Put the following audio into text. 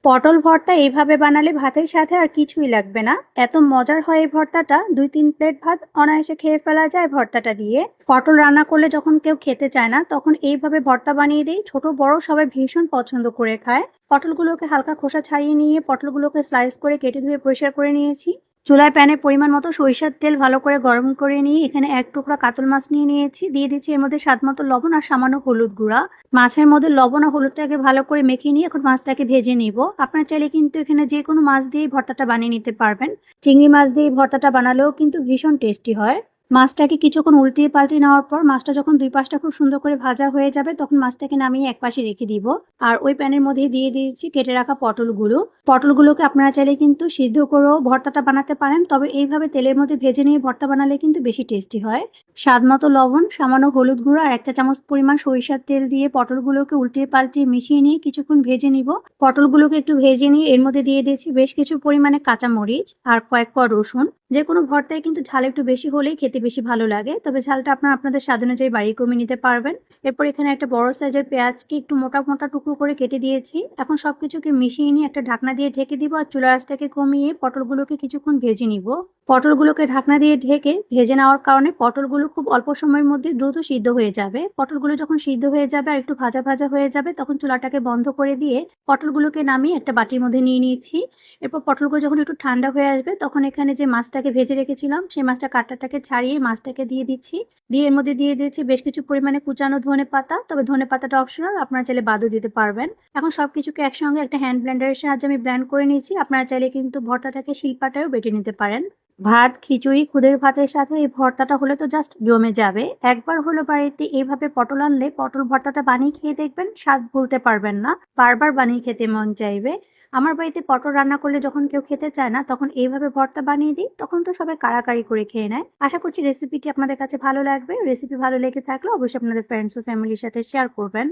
পটল ভর্তা এইভাবে বানালে ভাতের সাথে আর কিছুই লাগবে না। এত মজার হয় এই ভর্তাটা, 2-3 প্লেট ভাত অনায়াসে খেয়ে ফেলা যায় ভর্তাটা দিয়ে। পটল রান্না করলে যখন কেউ খেতে চায় না, তখন এইভাবে ভর্তা বানিয়ে দিই। ছোট বড় সবাই ভীষণ পছন্দ করে খায়। পটলগুলোকে হালকা খোসা ছাড়িয়ে নিয়ে পটলগুলোকে স্লাইস করে কেটে ধুয়ে পরিষ্কার করে নিয়েছি। চুলায় প্যানে পরিমাণ মতো সরিষার তেল ভালো করে গরম করে নিয়ে এখানে 1 টুকরা কাতল মাছ নিয়ে নিয়েছি। দিয়ে দিচ্ছি এর মধ্যে স্বাদ মতো লবণ আর সামান্য হলুদ গুঁড়া। মাছের মধ্যে লবণ আর হলুদটাকে ভালো করে মেখে নিয়ে এখন মাছটাকে ভেজে নিব। আপনারা চাইলে কিন্তু এখানে যে কোনো মাছ দিয়েই ভর্তাটা বানিয়ে নিতে পারবেন। চিংড়ি মাছ দিয়ে ভর্তাটা বানালেও কিন্তু ভীষণ টেস্টি হয়। মাছটাকে কিছুক্ষণ উল্টিয়ে পাল্টিয়ে নেওয়ার পর মাছটা যখন 2 পাশটা খুব সুন্দর করে ভাজা হয়ে যাবে, তখন মাছটাকে নামিয়ে একপাশে রেখে দিব। আর ওই প্যানের মধ্যে দিয়ে দিয়েছি কেটে রাখা পটলগুলো। পটলগুলোকে আপনারা চাইলে কিন্তু সিদ্ধ করেও ভর্তাটা বানাতে পারেন, তবে এইভাবে তেলের মধ্যে ভেজে নিয়ে ভর্তা বানালে কিন্তু বেশি টেস্টি হয়। স্বাদ মতো লবণ, সামান্য হলুদ গুঁড়ো আর 1 চা চামচ পরিমাণ সরিষার তেল দিয়ে পটলগুলোকে উল্টিয়ে পাল্টিয়ে মিশিয়ে নিয়ে কিছুক্ষণ ভেজে নিব। পটলগুলোকে একটু ভেজে নিয়ে এর মধ্যে দিয়ে দিয়েছি বেশ কিছু পরিমাণে কাঁচামরিচ আর কয়েক কোয়া রসুন। যে কোনো ভর্তায় কিন্তু ঝাল একটু বেশি হলেই খেতে বেশি ভালো লাগে, তবে ঝালটা আপনাদের স্বাদ অনুযায়ী বাড়িয়ে কমিয়ে নিতে পারবেন। এরপর এখানে একটা বড় সাইজের পেঁয়াজকে একটু মোটা মোটা টুকরো করে কেটে দিয়েছি। এখন সবকিছুকে মিশিয়ে নিয়ে একটা ঢাকনা দিয়ে ঢেকে দিব আর চুলার আঁচটাকে কমিয়ে পটলগুলোকে কিছুক্ষণ ভেজে নিব। পটলগুলোকে ঢাকনা দিয়ে ঢেকে ভেজে নেওয়ার কারণে পটলগুলো খুব অল্প সময়ের মধ্যে দ্রুত সিদ্ধ হয়ে যাবে। পটলগুলো যখন সিদ্ধ হয়ে যাবে আর একটু ভাজা ভাজা হয়ে যাবে, তখন চুলাটাকে বন্ধ করে দিয়ে পটলগুলোকে নামিয়ে একটা বাটির মধ্যে নিয়ে নিয়েছি। এরপর পটলগুলো যখন একটু ঠান্ডা হয়ে আসবে, তখন এখানে যে মাছটাকে ভেজে রেখেছিলাম সেই মাছটা কাঁটাটাকে ছাড়িয়ে মাছটাকে দিয়ে দিচ্ছি। দিয়ে এর মধ্যে দিয়ে দিচ্ছি বেশ কিছু পরিমাণে কুচানো ধনেপাতা, তবে ধনেপাতাটা অপশনাল, আপনারা চাইলে বাদও দিতে পারবেন। এখন সবকিছুকে একসঙ্গে একটা হ্যান্ড ব্লেন্ডারের সাহায্যে আমি ব্লেন্ড করে নিয়েছি। আপনারা চাইলে কিন্তু ভর্তাটাকে শিলপাটায়ও বেটে নিতে পারেন। ভাত, খিচুড়ি, খুদের ভাতের সাথে এই ভর্তাটা হলে তো জাস্ট জমে যাবে। একবার হলো বাড়িতে এইভাবে পটল আনলে পটল ভর্তাটা বানিয়ে খেয়ে দেখবেন, স্বাদ ভুলতে পারবেন না। বারবার বানিয়ে খেতে মন চাইবে। আমার বাড়িতে পটল রান্না করলে যখন কেউ খেতে চায় না, তখন এইভাবে ভর্তা বানিয়ে দিই, তখন তো সবাই কাড়াকাড়ি করে খেয়ে নেয়। আশা করছি রেসিপিটি আপনাদের কাছে ভালো লাগবে। রেসিপি ভালো লেগে থাকলে অবশ্যই আপনাদের ফ্রেন্ডস ও ফ্যামিলির সাথে শেয়ার করবেন।